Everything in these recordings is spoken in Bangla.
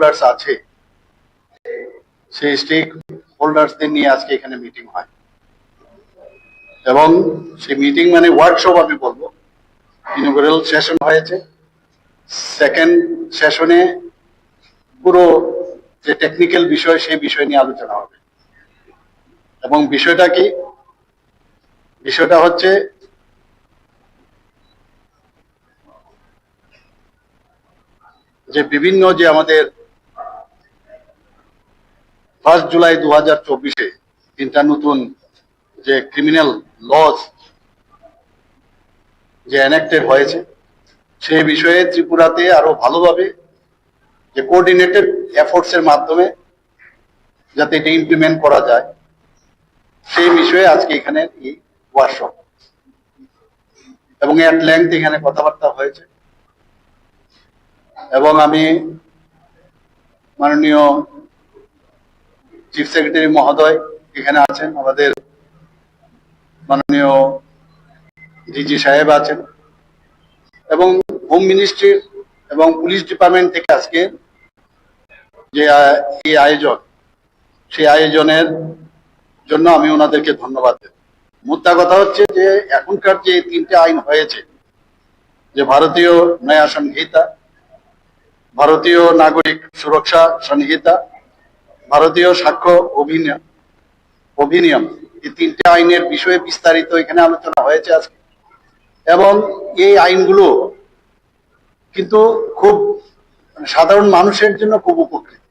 হোল্ডার্স আছে, সেই স্টেক হোল্ডার্সদের নিয়ে আজকে এখানে মিটিং হয় এবং সেই মিটিং মানে ওয়ার্কশপ আমি বলবো। ইনগুরাল সেশন হয়েছে, সেকেন্ড সেশনে পুরো যে টেকনিক্যাল বিষয় সেই বিষয় নিয়ে আলোচনা হবে। এবং বিষয়টা কি? বিষয়টা হচ্ছে যে বিভিন্ন যে আমাদের 1 জুলাই 2024 তিনটা নতুন যে ক্রিমিনাল লজ যে এনাক্টেড হয়েছে, সেই বিষয়ে ত্রিপুরাতে আরো ভালোভাবে যে কোঅর্ডিনেটেড এফোর্টস এর মাধ্যমে যাতে এটা ইমপ্লিমেন্ট করা যায়, সেই বিষয়ে আজকে এখানে এই ওয়ার্কশপ এবং এট লেংথ এখানে কথাবার্তা হয়েছে। এবং আমি মাননীয় চিফ সেক্রেটারি মহোদয় এখানে আছেন, আমাদের মাননীয় ডিজি সাহেব আছেন এবং হোম মিনিস্ট্রির এবং পুলিশ ডিপার্টমেন্ট থেকে আজকে যে এই আয়োজন, সেই আয়োজনের জন্য আমি ওনাদেরকে ধন্যবাদ দেব। মুদ্রা কথা হচ্ছে যে এখনকার যে তিনটে আইন হয়েছে, যে ভারতীয় ন্যায় সংহিতা, ভারতীয় নাগরিক সুরক্ষা সংহিতা, ভারতীয় সাক্ষ্য অভিনিয়ম, এই তিনটে আইনের বিষয়ে বিস্তারিত এখানে আলোচনা হয়েছে আজকে। এবং এই আইনগুলো কিন্তু খুব সাধারণ মানুষের জন্য খুব উপকৃত।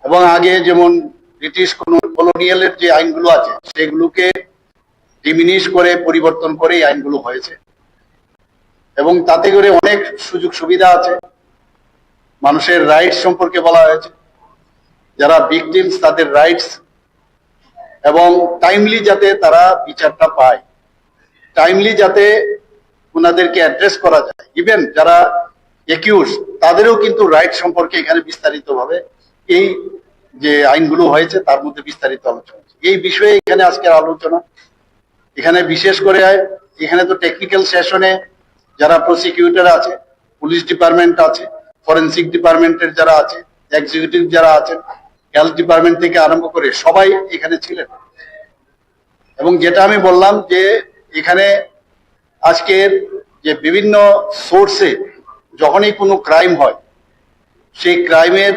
এবং আগে যেমন ব্রিটিশ কলোনিয়ালের যে আইনগুলো আছে সেগুলোকে ডিমিনিশ করে পরিবর্তন করে এই আইনগুলো হয়েছে এবং তাতে করে অনেক সুযোগ সুবিধা আছে। মানুষের রাইটস সম্পর্কে বলা হয়েছে, যারা ভিকটিমস তাদের রাইটস, এবং টাইমলি যাতে তারা বিচারটা পায়, টাইমলি যাতে ওনাদেরকে অ্যাড্রেস করা যায়। ইভেন যারা একিউজ তাদেরও কিন্তু রাইট সম্পর্কে এখানে বিস্তারিত ভাবে এই যে আইনগুলো হয়েছে তার মধ্যে বিস্তারিত আলোচনা। এই বিষয়ে এখানে আজকে আলোচনা। এখানে বিশেষ করে এখানে তো টেকনিক্যাল সেশনে যারা প্রসিকিউটর আছে, পুলিশ ডিপার্টমেন্ট আছে, ফরেন্সিক ডিপার্টমেন্টের যারা আছে, এক্সিকিউটিভ যারা আছেন, হেলথ ডিপার্টমেন্ট থেকে আরম্ভ করে সবাই এখানে ছিলেন। এবং যেটা আমি বললাম যে এখানে আজকের যে বিভিন্ন সোর্সে যখনই কোনো ক্রাইম হয়, সেই ক্রাইমের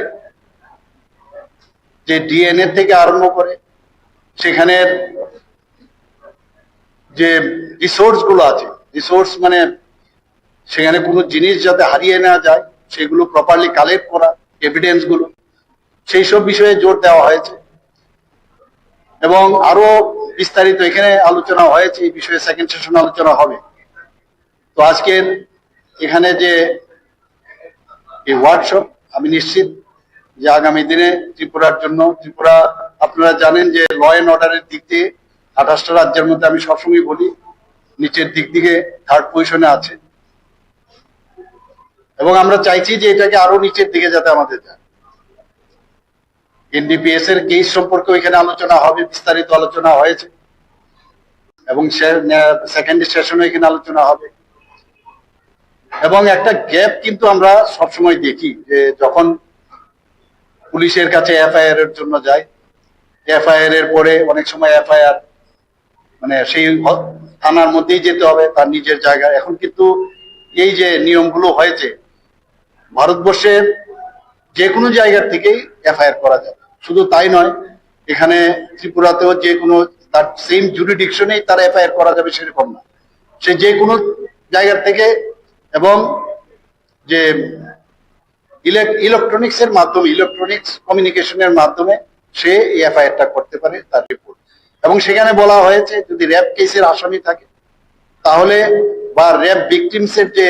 যে ডিএনএ থেকে আরম্ভ করে সেখানের যে রিসোর্স গুলো আছে, রিসোর্স মানে সেখানে কোনো জিনিস যাতে হারিয়ে না যায় সেগুলো প্রপারলি কালেক্ট করা, এভিডেন্স গুলো, সেই সব বিষয়ে জোর দেওয়া হয়েছে। এবং আরো বিস্তারিত এখানে আলোচনা হয়েছে, এই বিষয়ে সেকেন্ড সেশন আলোচনা হবে। তো আজকের এখানে যে এই ওয়ার্কশপ, আমি নিশ্চিত যে আগামী দিনে ত্রিপুরার জন্য, ত্রিপুরা আপনারা জানেন যে ল অ্যান্ড অর্ডারের দিক দিয়ে 28টা রাজ্যের মধ্যে আমি সবসময় বলি নিচের দিক থেকে 3rd পজিশনে আছে এবং আমরা চাইছি যে এটাকে আরো নিচের দিকে যাতে আমাদের যায়। এনডিপিএস এর কেস সম্পর্কে এখানে আলোচনা হবে, বিস্তারিত আলোচনা হয়েছে এবং সেকেন্ড সেশনে এখানে আলোচনা হবে। এবং একটা গ্যাপ কিন্তু আমরা সবসময় দেখি যে যখন পুলিশের কাছে এফআইআর এর জন্য যায়, এফআইআর এর পরে অনেক সময় এফআইআর মানে সেই থানার মধ্যেই যেতে হবে তার নিজের জায়গায়। এখন কিন্তু এই যে নিয়মগুলো হয়েছে, ভারতবর্ষের যে কোনো জায়গার থেকেই এফআইআর করা যায়। শুধু তাই নয়, এখানে ত্রিপুরাতেও যে কোনো তার সেম জুরিডিকশনেই তার এফআইআর করা যাবে সেরকম না, সে যে কোনো জায়গার থেকে। এবং যে ইলেকট্রনিক্স এর মাধ্যমে, ইলেকট্রনিক্স কমিউনিকেশনের মাধ্যমে সে এই এফআইআরটা করতে পারে, তার রিপোর্ট। এবং সেখানে বলা হয়েছে যদি র্যাপ কেসের আসামি থাকে তাহলে, বা র্যাপ ভিকটিমস এর যে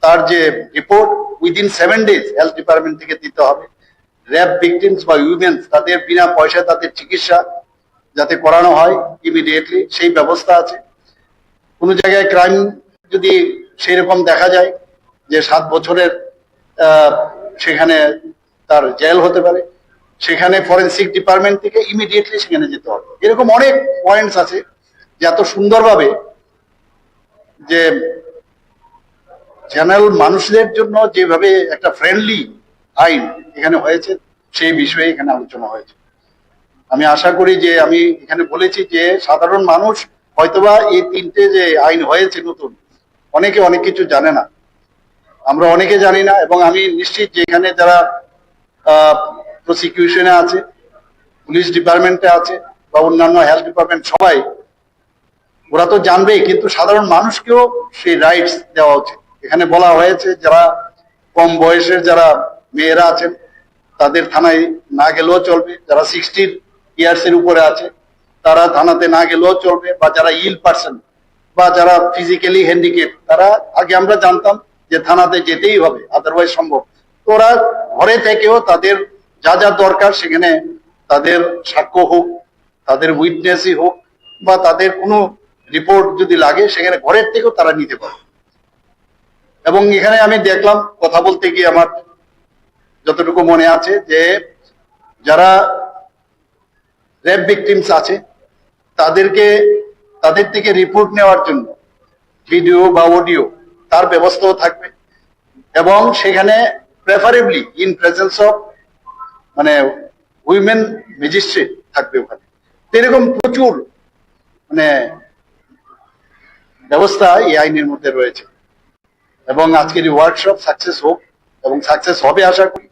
তার যে report within 7 days health department থেকে দিতে হবে। র্যাপ ভিকটিমস বা উইমেন্স তাদের বিনা পয়সায় তাদের চিকিৎসা যাতে করানো হয় ইমিডিয়েটলি, সেই ব্যবস্থা আছে। কোনো জায়গায় ক্রাইম যদি সেই রকম দেখা যায় যে 7 বছরের সেখানে তার জেল হতে পারে, সেখানে ফরেন্সিক ডিপার্টমেন্ট থেকে ইমিডিয়েটলি সেখানে যেতে হবে। এরকম অনেক পয়েন্টস আছে যে এত সুন্দরভাবে যে জেনারেল মানুষদের জন্য যেভাবে একটা ফ্রেন্ডলি আইন এখানে হয়েছে সেই বিষয়ে এখানে আলোচনা হয়েছে। আমি আশা করি যে আমি এখানে বলেছি যে সাধারণ মানুষ হয়তোবা এই তিনটে যে আইন হয়েছে নতুন, অনেকে অনেক কিছু জানে না, আমরা অনেকে জানি না, এবং আমি নিশ্চিত যে এখানে যারা প্রসিকিউশনে আছে, পুলিশ ডিপার্টমেন্টে আছে বা অন্যান্য হেলথ ডিপার্টমেন্ট, সবাই ওরা তো জানবেই, কিন্তু সাধারণ মানুষকেও সেই রাইটস দেওয়া উচিত। এখানে বলা হয়েছে যারা কম বয়সের যারা মেয়েরা আছেন তাদের থানায় না গেলেও চলবে, যারা 60 ইয়ার্স এর উপরে আছে তারা থানাতে না গেলেও চলবে, বা যারা ইল পার্সন বা যারা ফিজিক্যালি হ্যান্ডিক্যাপ, তারা আগে আমরা জানতাম যে থানাতে যেতেই হবে, আদারওয়াইজ সম্ভব। তো ওরা ঘরে থেকেও তাদের যা যা দরকার সেখানে তাদের সাক্ষ্য হোক, তাদের উইটনেসই হোক, বা তাদের কোনো রিপোর্ট যদি লাগে সেখানে ঘরের থেকেও তারা নিতে পারে। এবং এখানে আমি দেখলাম কথা বলতে গিয়ে আমার যতটুকু মনে আছে যে যারা রেপ ভিকটিমস আছে তাদের থেকে রিপোর্ট নেওয়ার জন্য ভিডিও বা অডিও তার ব্যবস্থাও থাকবে, এবং সেখানে প্রেফারেবলি ইন প্রেজেন্স অফ মানে উইমেন ম্যাজিস্ট্রেট থাকবে ওখানে। এরকম প্রচুর মানে ব্যবস্থা এই আইনের মধ্যে রয়েছে। এবং আজকের এই ওয়ার্কশপ সাকসেস হোক, এবং সাকসেস হবে আশা করি।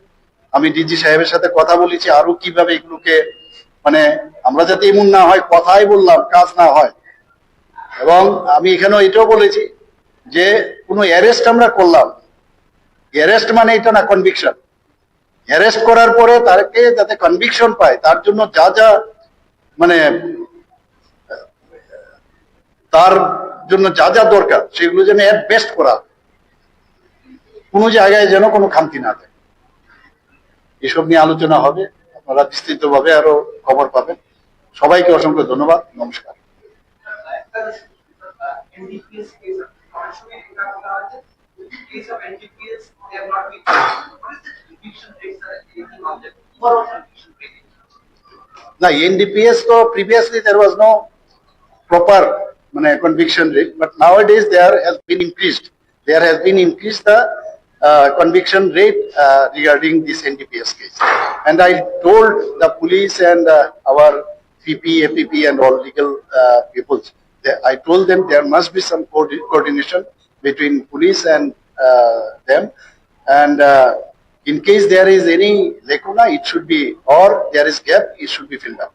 আমি ডিজি সাহেবের সাথে কথা বলেছি আরো কিভাবে এগুলোকে মানে আমরা যাতে এমন না হয় কথাই বললাম কাজ না হয়। এবং আমি এখানেও এটাও বলেছি যে কোনো অ্যারেস্ট আমরা করলাম, অ্যারেস্ট মানে এটা না কনভিকশন। অ্যারেস্ট করার পরে তাকে যাতে কনভিকশন পায় তার জন্য যা যা মানে তার জন্য যা যা দরকার সেগুলো যেন এট বেস্ট করা, কোনো জায়গায় যেন কোনো খামতি না থাকে। এসব নিয়ে আলোচনা হবে, আপনারা বিস্তৃতভাবে আরো খবর পাবেন। সবাইকে অসংখ্য ধন্যবাদ, নমস্কার। না, NDPS তো previously there was no proper conviction rate, but nowadays there has been increased. There has been increased the conviction rate regarding this NDPS case. And I told the police and our PP, APP and all legal people, I told them there must be some coordination between police and them, and in case there is any lacuna, it should be, or there is gap, it should be filled up.